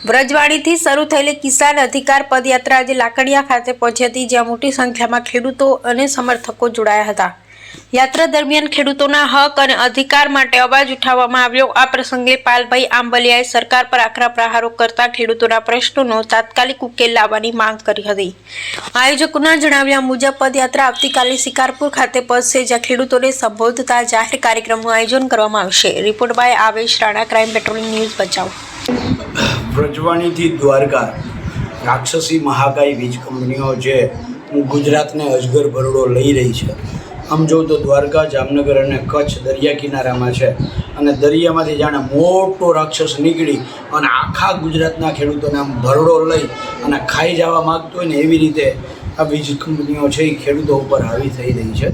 વ્રજવાણીથી શરૂ થયેલી કિસાન અધિકાર પદયાત્રા આજે લાકડિયા ખાતે પહોંચી હતી, જ્યાં મોટી સંખ્યામાં ખેડૂતો અને સમર્થકો જોડાયા હતા। યાત્રા દરમિયાન ખેડૂતોના હક અને અધિકાર માટે અવાજ ઉઠાવવામાં આવ્યો। આ પ્રસંગે પાલભાઈ આંબલિયાએ સરકાર પર આકરા પ્રહારો કરતા ખેડૂતોના પ્રશ્નોનો તાત્કાલિક ઉકેલ લાવવાની માંગ કરી હતી। આયોજકોના જણાવ્યા મુજબ પદયાત્રા આવતીકાલે શિકારપુર ખાતે પહોંચશે, જ્યાં ખેડૂતોને સંબોધતા જાહેર કાર્યક્રમનું આયોજન કરવામાં આવશે। Report by Avesh Rana, crime patrolling news બચાવ। વ્રજવાણીથી દ્વારકા રાક્ષસી મહાકાય વીજ કંપનીઓ જે ગુજરાતને અજગર ભરડો લઈ રહી છે। આમ જોઉં તો દ્વારકા, જામનગર અને કચ્છ દરિયા કિનારામાં છે અને દરિયામાંથી જાણે મોટો રાક્ષસ નીકળી અને આખા ગુજરાતના ખેડૂતોને આમ ભરડો લઈ અને ખાઈ જવા માગતો હોય ને એવી રીતે આ વીજ કંપનીઓ છે એ ખેડૂતો ઉપર હાવી થઈ રહી છે।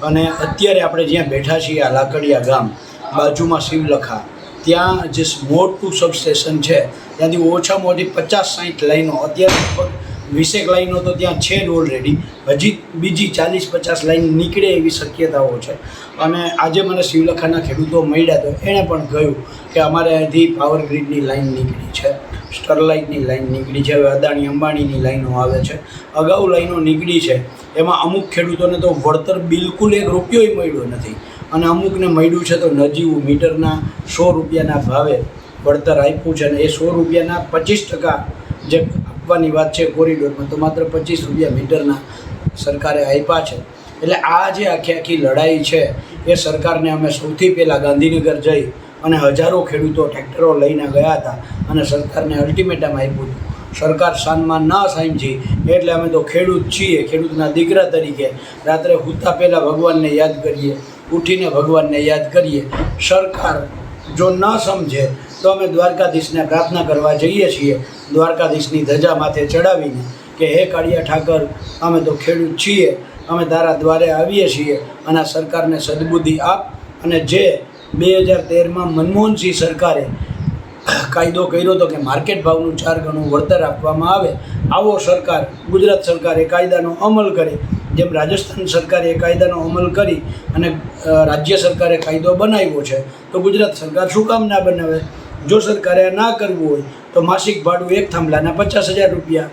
અને અત્યારે આપણે જ્યાં બેઠા છીએ આ લાકડિયા ગામ બાજુમાં શિવલખા, ત્યાં જે મોટું સબસ્ટેશન છે ત્યાંથી ઓછામાં ઓછી 50-60 લાઈનો, અત્યારે 20 લાઈનો તો ત્યાં છે જ ઓલરેડી, હજી બીજી 40-50 લાઈન નીકળે એવી શક્યતાઓ છે। અને આજે મને શિવલખાના ખેડૂતો મળ્યા તો એણે પણ કહ્યું કે અમારે અહીંથી પાવર ગ્રીડની લાઈન નીકળી છે, સ્ટરલાઇટની લાઈન નીકળી છે, હવે અદાણી અંબાણીની લાઈનો આવે છે, અગાઉ લાઈનો નીકળી છે, એમાં અમુક ખેડૂતોને તો વળતર બિલકુલ ₹1 મળ્યો નથી અને અમુકને મળ્યું છે તો નજીવું મીટરના 100 રૂપિયાના ભાવે વળતર આપ્યું છે અને એ 100 રૂપિયાના 25% જે આપવાની વાત છે કોરિડોરમાં, તો માત્ર 25 રૂપિયા મીટરના સરકારે આપ્યા છે। એટલે આ જે આખી લડાઈ છે એ સરકારને અમે સૌથી પહેલાં ગાંધીનગર જઈ અને હજારો ખેડૂતો ટ્રેક્ટરો લઈને ગયા હતા અને સરકારને અલ્ટિમેટમ આપ્યું હતું। સરકાર શાનમાં ના સમજી એટલે અમે તો ખેડૂત છીએ, ખેડૂતના દીકરા તરીકે રાત્રે સૂતા પહેલાં ભગવાનને યાદ કરીએ, ઉઠીને ભગવાનને યાદ કરીએ। સરકાર જો ન સમજે તો અમે દ્વારકાધીશને પ્રાર્થના કરવા જઈએ છીએ, દ્વારકાધીશની ધજા માથે ચડાવીને કે હે કાળિયા ઠાકર, અમે તો ખેડૂત છીએ, અમે તારા દ્વારે આવીએ છીએ અને આ સરકારને સદબુદ્ધિ આપ। અને જે 2013માં મનમોહનસિંહ સરકારે કાયદો કર્યો હતો કે માર્કેટ ભાવનું 4 ગણું વળતર આપવામાં આવે, આવો સરકાર ગુજરાત સરકારે કાયદાનો અમલ કરે, જેમ રાજસ્થાન સરકારે એ કાયદાનો અમલ કરી અને રાજ્ય સરકારે કાયદો બનાવ્યો છે, તો ગુજરાત સરકાર શું કામ ના બનાવે? જો સરકારે ના કરવું હોય તો માસિક ભાડું એક થાંભલાના 50,000 રૂપિયા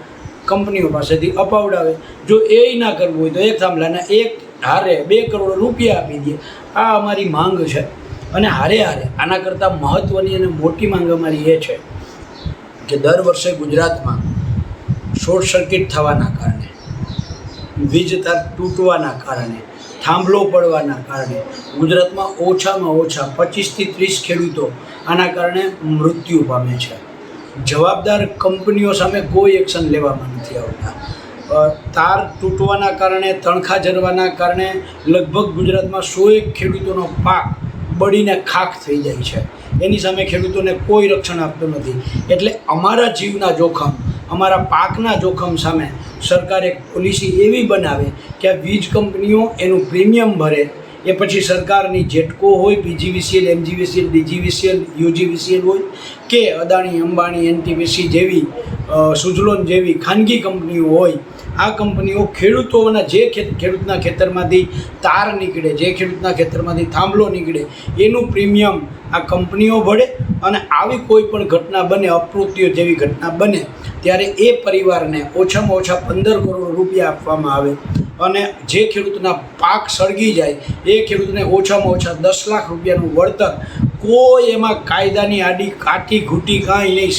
કંપનીઓ પાસેથી અપાવડાવે। જો એ ના કરવું હોય તો એક થાંભલાના એક હારે 2 કરોડ રૂપિયા આપી દે। આ અમારી માંગ છે। અને હારે આના કરતાં મહત્ત્વની અને મોટી માંગ અમારી એ છે કે દર વર્ષે ગુજરાતમાં શોર્ટ સર્કિટ થવાના કારણે, વીજ તાર તૂટવાના કારણે, થાંભલો પડવાના કારણે ગુજરાતમાં ઓછામાં ઓછા 25થી 30 ખેડૂતો આના કારણે મૃત્યુ પામે છે। જવાબદાર કંપનીઓ સામે કોઈ એક્શન લેવામાં નથી આવતા। તાર તૂટવાના કારણે, તણખા જરવાના કારણે લગભગ ગુજરાતમાં 101 ખેડૂતોનો પાક બળીને ખાખ થઈ જાય છે। એની સામે ખેડૂતોને કોઈ રક્ષણ આપતું નથી। એટલે અમારા જીવના જોખમ, અમારા પાકના જોખમ સામે સરકાર એક પોલિસી એવી બનાવે કે આ વીજ કંપનીઓ એનું પ્રીમિયમ ભરે, એ પછી સરકારની જેટકો હોય, PGVCL, MGVCL, DGVCL, UGVCL હોય કે અદાણી અંબાણી NTPC જેવી, સુઝલોન જેવી ખાનગી કંપનીઓ હોય, આ કંપનીઓ ખેડૂતોના જે ખેડૂતના ખેતરમાંથી તાર નીકળે, જે ખેડૂતના ખેતરમાંથી થાંભલો નીકળે, એનું પ્રીમિયમ આ કંપનીઓ ભરે। અને આવી કોઈ પણ ઘટના બને, અપમૃત્યુ જેવી ઘટના બને, ત્યારે એ પરિવારને ઓછામાં ઓછા 15 કરોડ રૂપિયા આપવામાં આવે અને જે ખેડૂતના પાક સળગી જાય એ ખેડૂતને ઓછામાં ઓછા 10 લાખ રૂપિયાનું વળતર। કોઈ એમાં કાયદાની આડી કાઠી ઘૂંટી કાંઈ નહીં,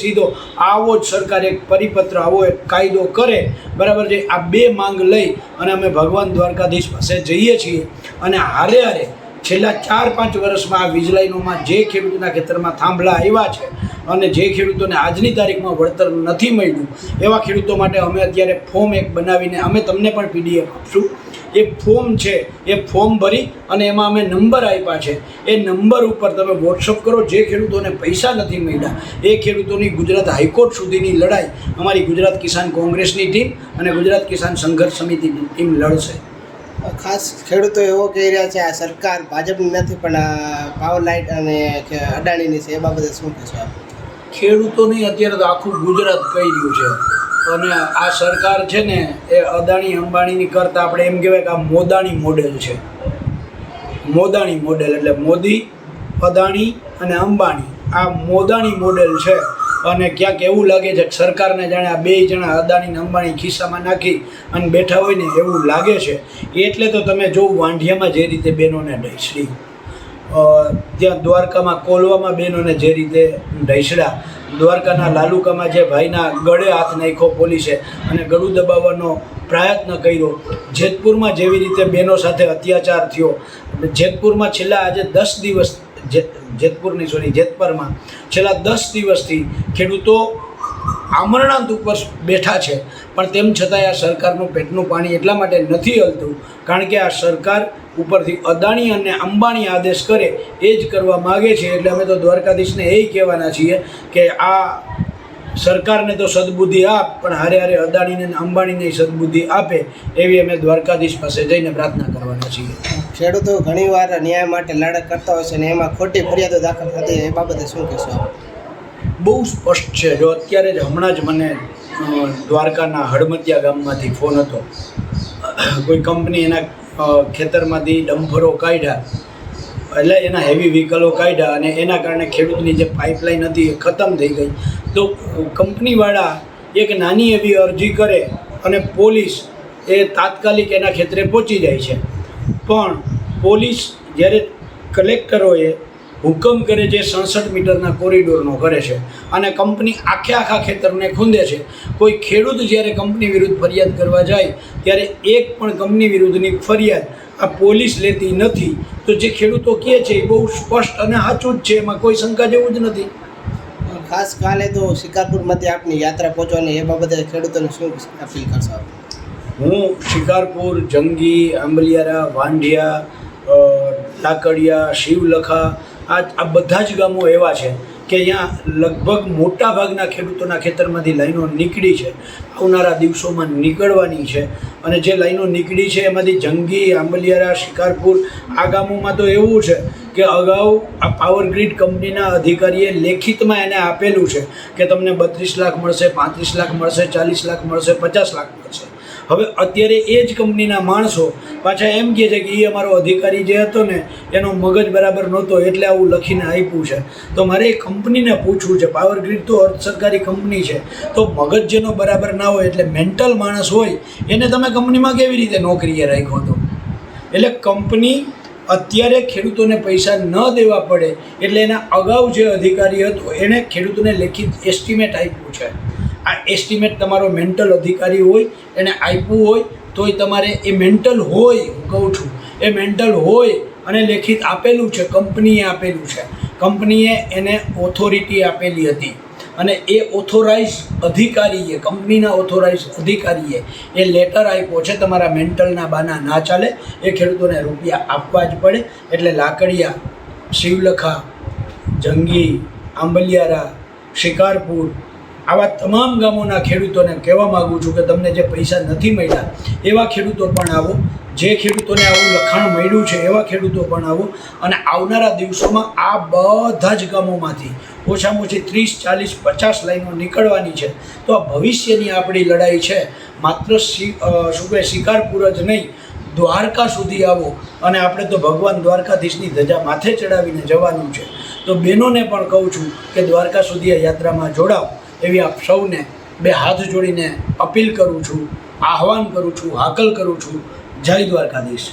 સીધો આવો જ સરકાર એક પરિપત્ર, આવો એક કાયદો કરે, બરાબર છે। આ 2 માંગ લઈ અને અમે ભગવાન દ્વારકાધીશ પાસે જઈએ છીએ અને હારે છેલ્લા 4-5 વર્ષમાં આ વીજ લાઈનોમાં જે ખેડૂતના ખેતરમાં થાંભલા આવ્યા છે અને જે ખેડૂતોને આજની તારીખમાં વળતર નથી મળ્યું, એવા ખેડૂતો માટે અમે અત્યારે ફોર્મ એક બનાવીને અમે તમને પણ PDF આપશું। એ ફોર્મ છે, એ ફોર્મ ભરી અને એમાં અમે નંબર આપ્યા છે, એ નંબર ઉપર તમે વોટ્સઅપ કરો। જે ખેડૂતોને પૈસા નથી મળ્યા એ ખેડૂતોની ગુજરાત હાઈકોર્ટ સુધીની લડાઈ અમારી ગુજરાત કિસાન કોંગ્રેસની ટીમ અને ગુજરાત કિસાન સંઘર્ષ સમિતિની ટીમ લડશે। ખાસ ખેડૂતો એવો કહી રહ્યા છે આ સરકાર ભાજપની નથી પણ પાવર લાઇટ અને અદાણીની છે, એ બાબતે શું કહેશો આપ? ખેડૂતોની અત્યારે તો આખું ગુજરાત કહી રહ્યું છે અને આ સરકાર છે ને એ અદાણી અંબાણીની કરતાં આપણે એમ કહેવાય કે આ મોદાણી મોડેલ છે। મોદાણી મોડેલ એટલે મોદી, અદાણી અને અંબાણી, આ મોદાણી મોડેલ છે। અને ક્યાંક એવું લાગે છે કે સરકારને જાણે આ બે જણા અદાણી ને અંબાણી ખિસ્સામાં નાખી અને બેઠા હોય ને એવું લાગે છે. એટલે તો તમે જો વાંઢિયામાં જે રીતે બહેનોને ઢૈસડી, ત્યાં દ્વારકામાં કોલવામાં બહેનોને જે રીતે ઢૈસડા, દ્વારકાના લાલુકામાં જે ભાઈના ગળે હાથ નાખ્યો પોલીસે અને ગળું દબાવવાનો પ્રયત્ન કર્યો, જેતપુરમાં જેવી રીતે બહેનો સાથે અત્યાચાર થયો, જેતપુરમાં છેલ્લા આજે 10 દિવસ જેતપુરમાં છેલ્લા 10 દિવસથી ખેડૂતો આમરણાંત ઉપર બેઠા છે. પણ તેમ છતાંય આ સરકારનું પેટનું પાણી એટલા માટે નથી હલતું કારણ કે આ સરકાર ઉપરથી અદાણી અને અંબાણી આદેશ કરે એ જ કરવા માગે છે. એટલે અમે તો દ્વારકાધીશને એ કહેવાના છીએ કે આ સરકારને તો સદબુદ્ધિ આપ, પણ હારે હારે અદાણીને અને અંબાણીને સદબુદ્ધિ આપે એવી અમે દ્વારકાધીશ પાસે જઈને પ્રાર્થના કરવાના છીએ. ખેડૂતો ઘણીવાર ન્યાય માટે લડત કરતા હોય છે અને એમાં ખોટી ફરિયાદો દાખલ થતી, એ બાબતે શું કહેશો? બહુ સ્પષ્ટ છે. જો અત્યારે જ હમણાં જ મને દ્વારકાના હળમતિયા ગામમાંથી ફોન હતો. કોઈ કંપની એના ખેતરમાંથી ડમ્ફરો કાઢ્યા, એટલે એના હેવી વ્હીકલો કાઢ્યા અને એના કારણે ખેડૂતની જે પાઇપલાઇન હતી એ ખતમ થઈ ગઈ. તો કંપનીવાળા એક નાની એવી અરજી કરે અને પોલીસ એ તાત્કાલિક એના ખેતરે પહોંચી જાય છે. પણ પોલીસ જ્યારે કલેક્ટરોએ હુકમ કરે જે 67 મીટરના કોરિડોરનો કરે છે અને કંપની આખા ખેતરને ખૂંદે છે. કોઈ ખેડૂત જ્યારે કંપની વિરુદ્ધ ફરિયાદ કરવા જાય ત્યારે એક પણ કંપની વિરુદ્ધની ફરિયાદ આ પોલીસ લેતી નથી. તો જે ખેડૂતો કહે છે એ બહુ સ્પષ્ટ અને સાચું જ છે, એમાં કોઈ શંકા જેવું જ નથી. ખાસ કાલે તો શિકારપુરમાંથી આપની યાત્રા પહોંચવાની, એ બાબતે ખેડૂતોને શું અપીલ કરશો? હું શિકારપુર, જંગી, આંબલિયારા, વાંઢિયા, લાકડિયા, શિવલખા આ બધા જ ગામો એવા છે કે અહીંયા લગભગ મોટા ભાગના ખેડૂતોના ખેતરમાંથી લાઈનો નીકળી છે, આવનારા દિવસોમાં નીકળવાની છે. અને જે લાઈનો નીકળી છે એમાંથી જંગી, આંબલિયારા, શિકારપુર આ ગામોમાં તો એવું છે કે અગાઉ આ પાવર ગ્રીડ કંપનીના અધિકારીએ લેખિતમાં એને આપેલું છે કે તમને 32 લાખ મળશે, 35 લાખ મળશે, 40 લાખ મળશે, 50 લાખ મળશે. હવે અત્યારે એ જ કંપનીના માણસો પાછા એમ કહે છે કે એ અમારો અધિકારી જે હતો ને એનો મગજ બરાબર નહોતો એટલે આવું લખીને આપ્યું છે. તો મારે એ કંપનીને પૂછવું છે, પાવર ગ્રીડ તો અર્ધ સરકારી કંપની છે, તો મગજ જેનો બરાબર ના હોય એટલે મેન્ટલ માણસ હોય એને તમે કંપનીમાં કેવી રીતે નોકરીએ રાખ્યો હતો? એટલે કંપની અત્યારે ખેડૂતોને પૈસા ન દેવા પડે એટલે એના અગાઉ જે અધિકારી હતો એણે ખેડૂતોને લેખિત એસ્ટિમેટ આપ્યું છે. આ એસ્ટિમેટ તમારો મેન્ટલ અધિકારી હોય એને આપ્યું હોય તોય તમારે એ મેન્ટલ હોય, હું કહું છું એ મેન્ટલ હોય અને લેખિત આપેલું છે, કંપનીએ આપેલું છે. કંપનીએ એને ઓથોરિટી આપેલી હતી અને એ ઓથોરાઇઝ અધિકારીએ, કંપનીના ઓથોરાઇઝ અધિકારીએ એ લેટર આપ્યો છે. તમારા મેન્ટલના બાના ના ચાલે, એ ખેડૂતોને રૂપિયા આપવા જ પડે. એટલે લાકડિયા, શિવલખા, જંગી, આંબલિયારા, શિકારપુર આવા તમામ ગામોના ખેડૂતોને કહેવા માગું છું કે તમને જે પૈસા નથી મળ્યા એવા ખેડૂતો પણ આવો, જે ખેડૂતોને આવું લખાણ મળ્યું છે એવા ખેડૂતો પણ આવો. અને આવનારા દિવસોમાં આ બધા જ ગામોમાંથી ઓછામાં ઓછી 30, 40, 50 લાઈનો નીકળવાની છે. તો આ ભવિષ્યની આપણી લડાઈ છે. માત્ર શિકારપુર જ નહીં, દ્વારકા સુધી આવો અને આપણે તો ભગવાન દ્વારકાધીશની ધજા માથે ચડાવીને જવાનું છે. તો બહેનોને પણ કહું છું કે દ્વારકા સુધી આ યાત્રામાં જોડાઓ એવી આપ સૌને બે હાથ જોડીને અપીલ કરું છું, આહવાન કરું છું, હાકલ કરું છું. જય દ્વારકાધીશ.